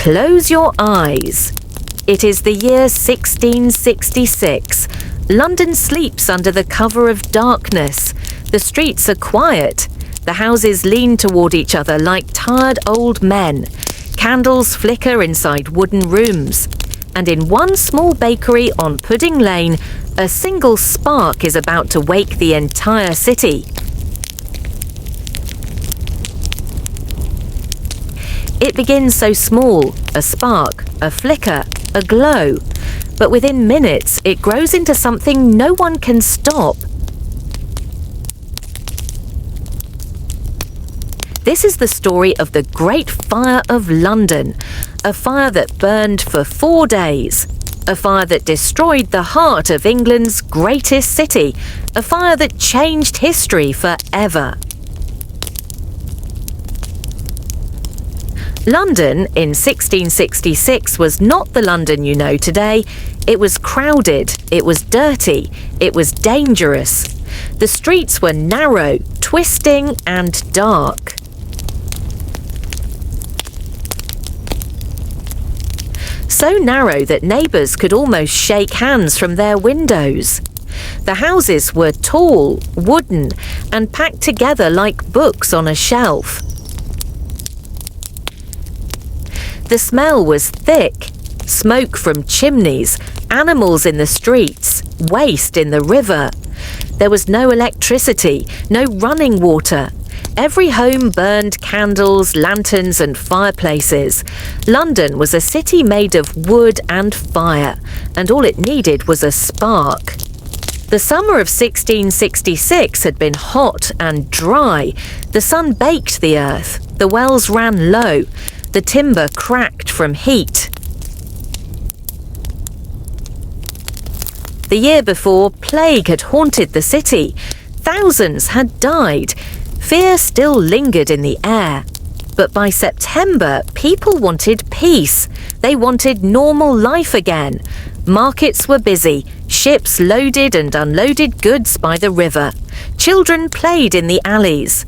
Close your eyes. It is the year 1666. London sleeps under the cover of darkness. The streets are quiet. The houses lean toward each other like tired old men. Candles flicker inside wooden rooms. And in one small bakery on Pudding Lane, a single spark is about to wake the entire city. It begins so small, a spark, a flicker, a glow. But within minutes, it grows into something no one can stop. This is the story of the Great Fire of London, a fire that burned for 4 days, a fire that destroyed the heart of England's greatest city, a fire that changed history forever. London in 1666 was not the London you know today. It was crowded, it was dirty, it was dangerous. The streets were narrow, twisting and dark. So narrow that neighbours could almost shake hands from their windows. The houses were tall, wooden, and packed together like books on a shelf. The smell was thick. Smoke from chimneys, animals in the streets, waste in the river. There was no electricity, no running water. Every home burned candles, lanterns and fireplaces. London was a city made of wood and fire, and all it needed was a spark. The summer of 1666 had been hot and dry. The sun baked the earth. The wells ran low. The timber cracked from heat. The year before, plague had haunted the city. Thousands had died. Fear still lingered in the air. But by September, people wanted peace. They wanted normal life again. Markets were busy. Ships loaded and unloaded goods by the river. Children played in the alleys.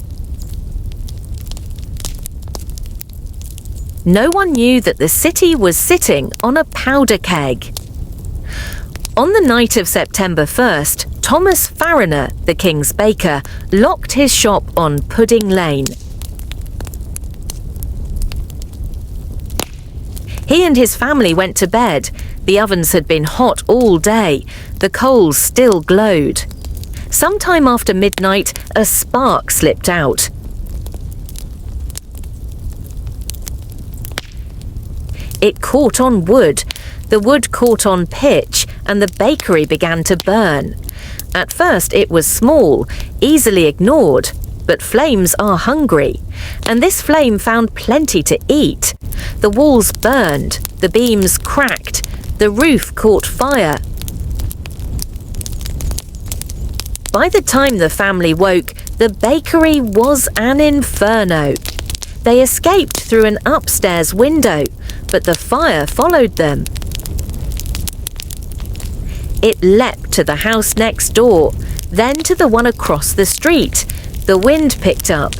No one knew that the city was sitting on a powder keg. On the night of September 1st, Thomas Farriner, the King's baker, locked his shop on Pudding Lane. He and his family went to bed. The ovens had been hot all day. The coals still glowed. Sometime after midnight, a spark slipped out. It caught on wood. The wood caught on pitch, and the bakery began to burn. At first it was small, easily ignored, but flames are hungry, and this flame found plenty to eat. The walls burned, the beams cracked, the roof caught fire. By the time the family woke, the bakery was an inferno. They escaped through an upstairs window, but the fire followed them. It leapt to the house next door, then to the one across the street. The wind picked up.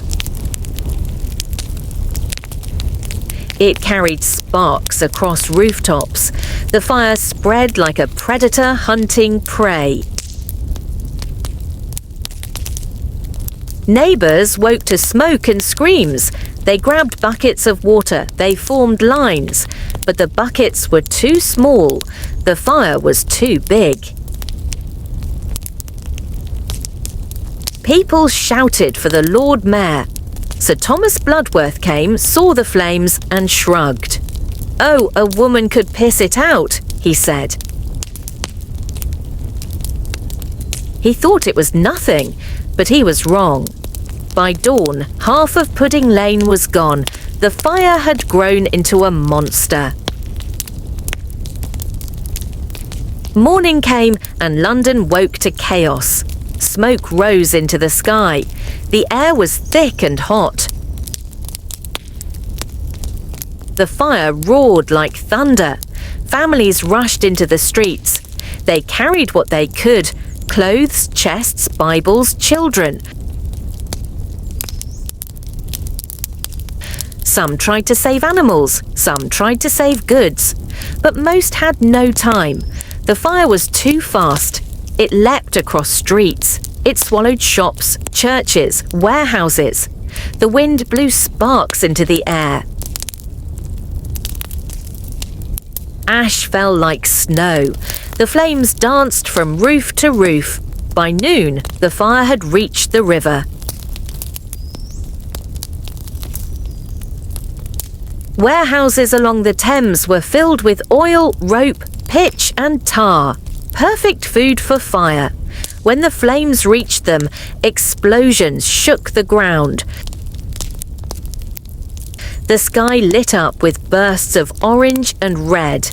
It carried sparks across rooftops. The fire spread like a predator hunting prey. Neighbours woke to smoke and screams. They grabbed buckets of water. They formed lines. But the buckets were too small. The fire was too big. People shouted for the Lord Mayor. Sir Thomas Bloodworth came, saw the flames and shrugged. "Oh, a woman could piss it out," he said. He thought it was nothing, but he was wrong. By dawn, half of Pudding Lane was gone. The fire had grown into a monster. Morning came and London woke to chaos. Smoke rose into the sky. The air was thick and hot. The fire roared like thunder. Families rushed into the streets. They carried what they could: clothes, chests, Bibles, children. Some tried to save animals, some tried to save goods. But most had no time. The fire was too fast. It leapt across streets. It swallowed shops, churches, warehouses. The wind blew sparks into the air. Ash fell like snow. The flames danced from roof to roof. By noon, the fire had reached the river. Warehouses along the Thames were filled with oil, rope, pitch and tar. Perfect food for fire. When the flames reached them, explosions shook the ground. The sky lit up with bursts of orange and red.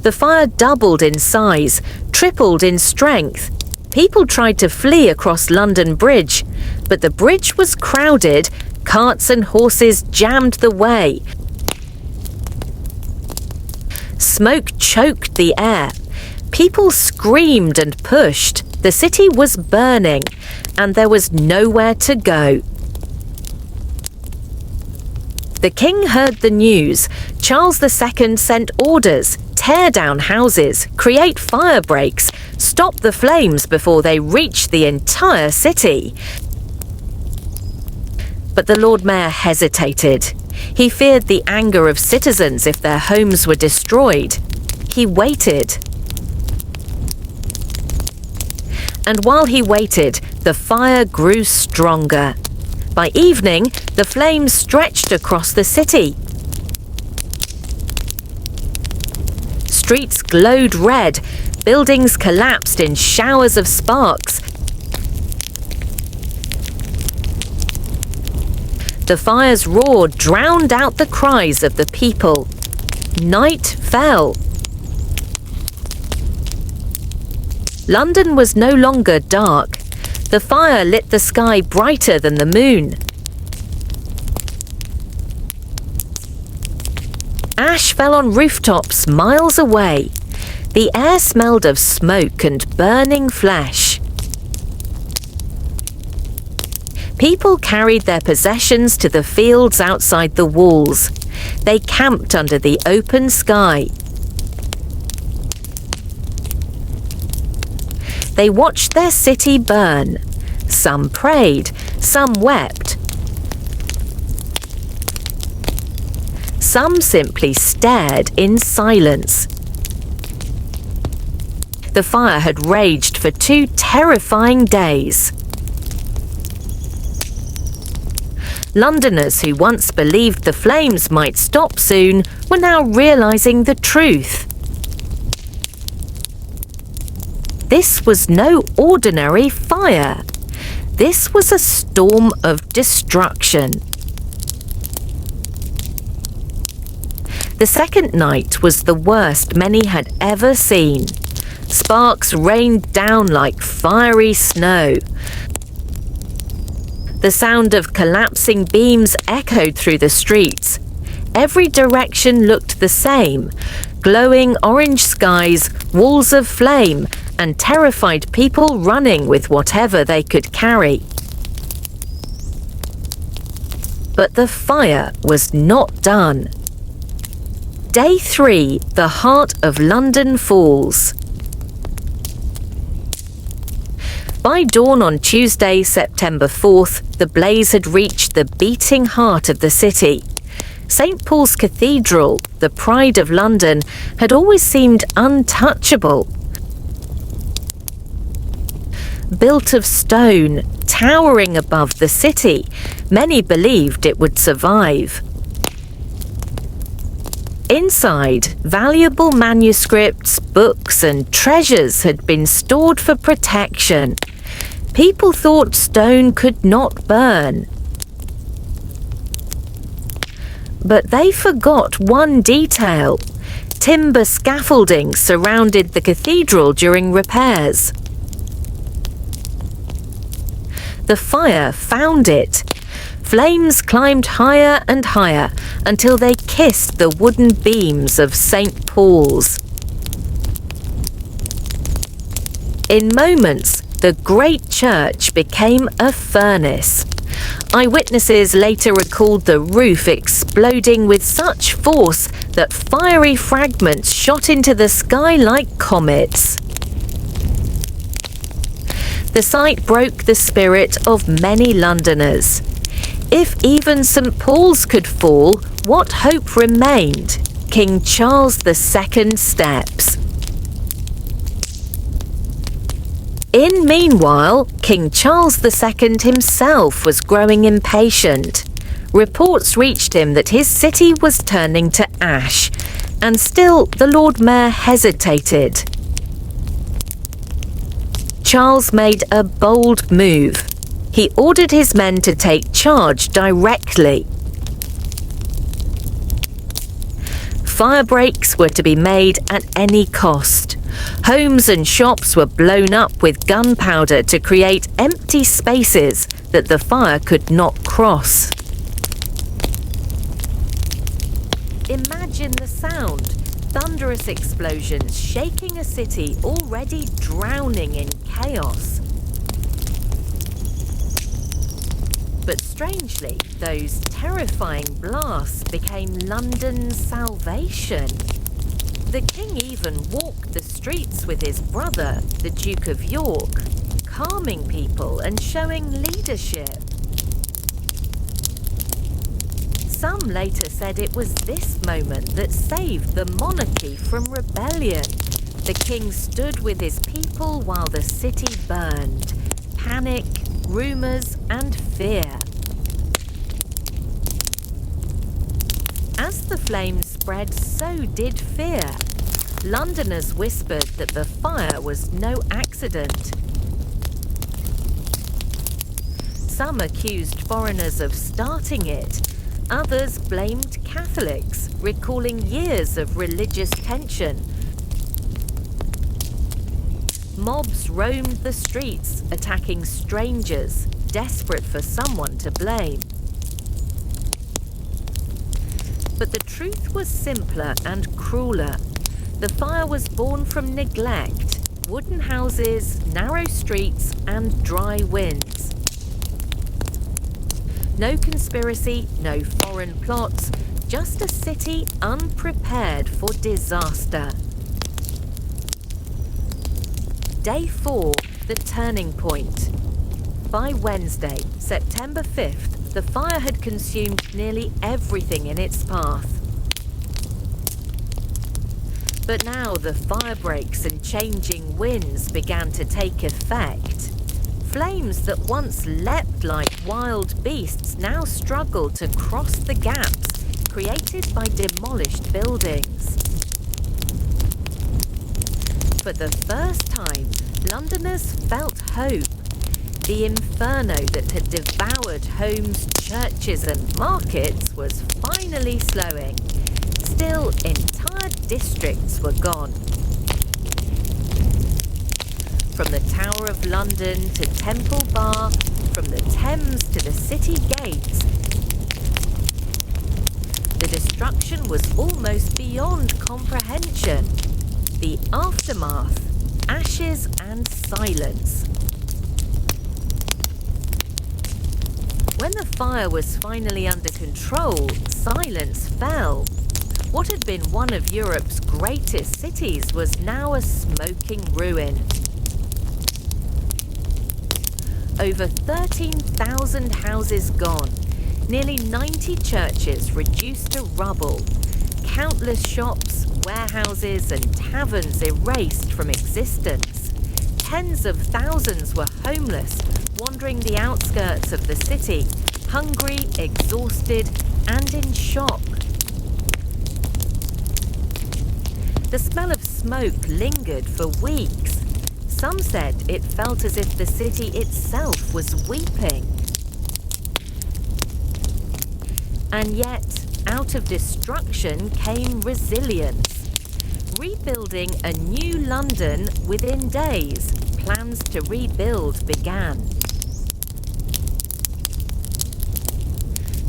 The fire doubled in size, tripled in strength. People tried to flee across London Bridge, but the bridge was crowded. Carts and horses jammed the way. Smoke choked the air. People screamed and pushed. The city was burning, and there was nowhere to go. The king heard the news. Charles II sent orders: tear down houses, create fire breaks, stop the flames before they reached the entire city. But the Lord Mayor hesitated. He feared the anger of citizens if their homes were destroyed. He waited. And while he waited, the fire grew stronger. By evening, the flames stretched across the city. Streets glowed red. Buildings collapsed in showers of sparks. The fire's roar drowned out the cries of the people. Night fell. London was no longer dark. The fire lit the sky brighter than the moon. Ash fell on rooftops miles away. The air smelled of smoke and burning flesh. People carried their possessions to the fields outside the walls. They camped under the open sky. They watched their city burn. Some prayed, some wept. Some simply stared in silence. The fire had raged for 2 terrifying days. Londoners who once believed the flames might stop soon were now realizing the truth. This was no ordinary fire. This was a storm of destruction. The second night was the worst many had ever seen. Sparks rained down like fiery snow. The sound of collapsing beams echoed through the streets. Every direction looked the same: glowing orange skies, walls of flame, and terrified people running with whatever they could carry. But the fire was not done. Day 3, the heart of London falls. By dawn on Tuesday, September 4th, the blaze had reached the beating heart of the city. St. Paul's Cathedral, the pride of London, had always seemed untouchable. Built of stone, towering above the city, many believed it would survive. Inside, valuable manuscripts, books, and treasures had been stored for protection. People thought stone could not burn. But they forgot one detail. Timber scaffolding surrounded the cathedral during repairs. The fire found it. Flames climbed higher and higher until they kissed the wooden beams of St. Paul's. In moments, the great church became a furnace. Eyewitnesses later recalled the roof exploding with such force that fiery fragments shot into the sky like comets. The sight broke the spirit of many Londoners. If even St. Paul's could fall, what hope remained? King Charles II steps. Meanwhile, King Charles II himself was growing impatient. Reports reached him that his city was turning to ash, and still the Lord Mayor hesitated. Charles made a bold move. He ordered his men to take charge directly. Fire breaks were to be made at any cost. Homes and shops were blown up with gunpowder to create empty spaces that the fire could not cross. Imagine the sound. Thunderous explosions shaking a city already drowning in chaos. But strangely, those terrifying blasts became London's salvation. The king even walked the streets with his brother, the Duke of York, calming people and showing leadership. Some later said it was this moment that saved the monarchy from rebellion. The king stood with his people while the city burned. Panic, rumours and fear. As the flames spread, so did fear. Londoners whispered that the fire was no accident. Some accused foreigners of starting it. Others blamed Catholics, recalling years of religious tension. Mobs roamed the streets, attacking strangers, desperate for someone to blame. But the truth was simpler and crueler. The fire was born from neglect, wooden houses, narrow streets, and dry winds. No conspiracy, no foreign plots, just a city unprepared for disaster. Day 4, the turning point. By Wednesday, September 5th, the fire had consumed nearly everything in its path. But now the fire breaks and changing winds began to take effect. Flames that once leapt like wild beasts now struggled to cross the gaps created by demolished buildings. For the first time, Londoners felt hope. The inferno that had devoured homes, churches and markets was finally slowing. Still, entire districts were gone. From the Tower of London to Temple Bar, from the Thames to the city gates, the destruction was almost beyond comprehension. The aftermath, ashes and silence. When the fire was finally under control, silence fell. What had been one of Europe's greatest cities was now a smoking ruin. Over 13,000 houses gone, nearly 90 churches reduced to rubble, countless shops, warehouses and taverns erased from existence. Tens of thousands were homeless, wandering the outskirts of the city, hungry, exhausted and in shock. The smell of smoke lingered for weeks. Some said it felt as if the city itself was weeping. And yet, out of destruction came resilience. Rebuilding a new London within days, plans to rebuild began.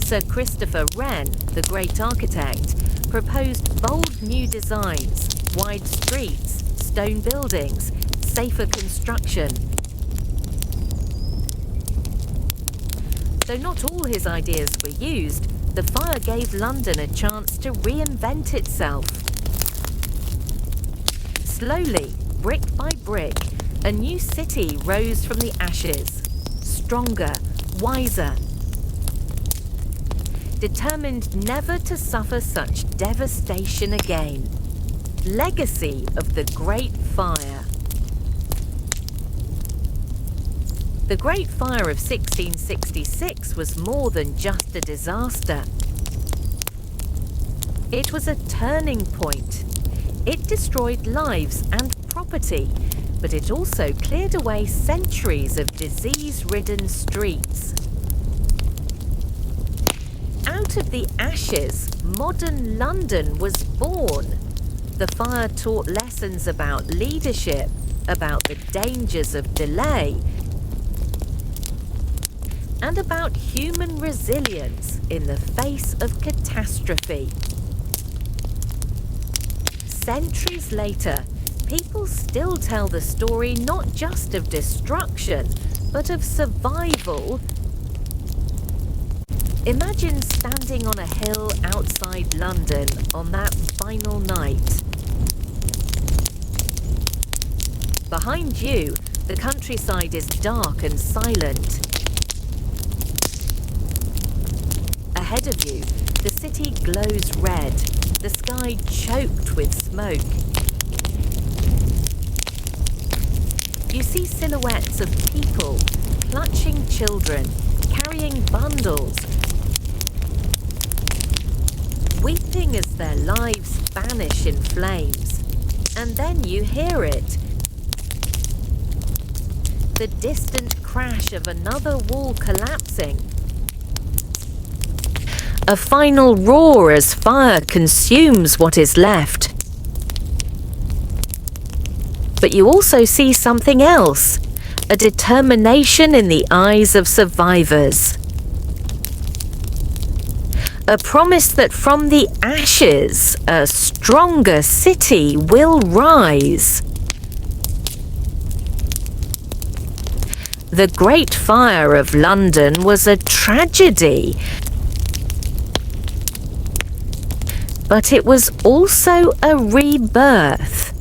Sir Christopher Wren, the great architect, proposed bold new designs, wide streets, stone buildings, safer construction. Though not all his ideas were used, the fire gave London a chance to reinvent itself. Slowly, brick by brick, a new city rose from the ashes, stronger, wiser, determined never to suffer such devastation again. Legacy of the Great Fire. The Great Fire of 1666 was more than just a disaster. It was a turning point. It destroyed lives and property, but it also cleared away centuries of disease-ridden streets. Out of the ashes, modern London was born. The fire taught lessons about leadership, about the dangers of delay, and about human resilience in the face of catastrophe. Centuries later, people still tell the story not just of destruction, but of survival. Imagine standing on a hill outside London on that final night. Behind you, the countryside is dark and silent. Ahead of you, the city glows red, the sky choked with smoke. You see silhouettes of people, clutching children, carrying bundles, weeping as their lives vanish in flames. And then you hear it. The distant crash of another wall collapsing. A final roar as fire consumes what is left. But you also see something else, a determination in the eyes of survivors. A promise that from the ashes, a stronger city will rise. The Great Fire of London was a tragedy, but it was also a rebirth.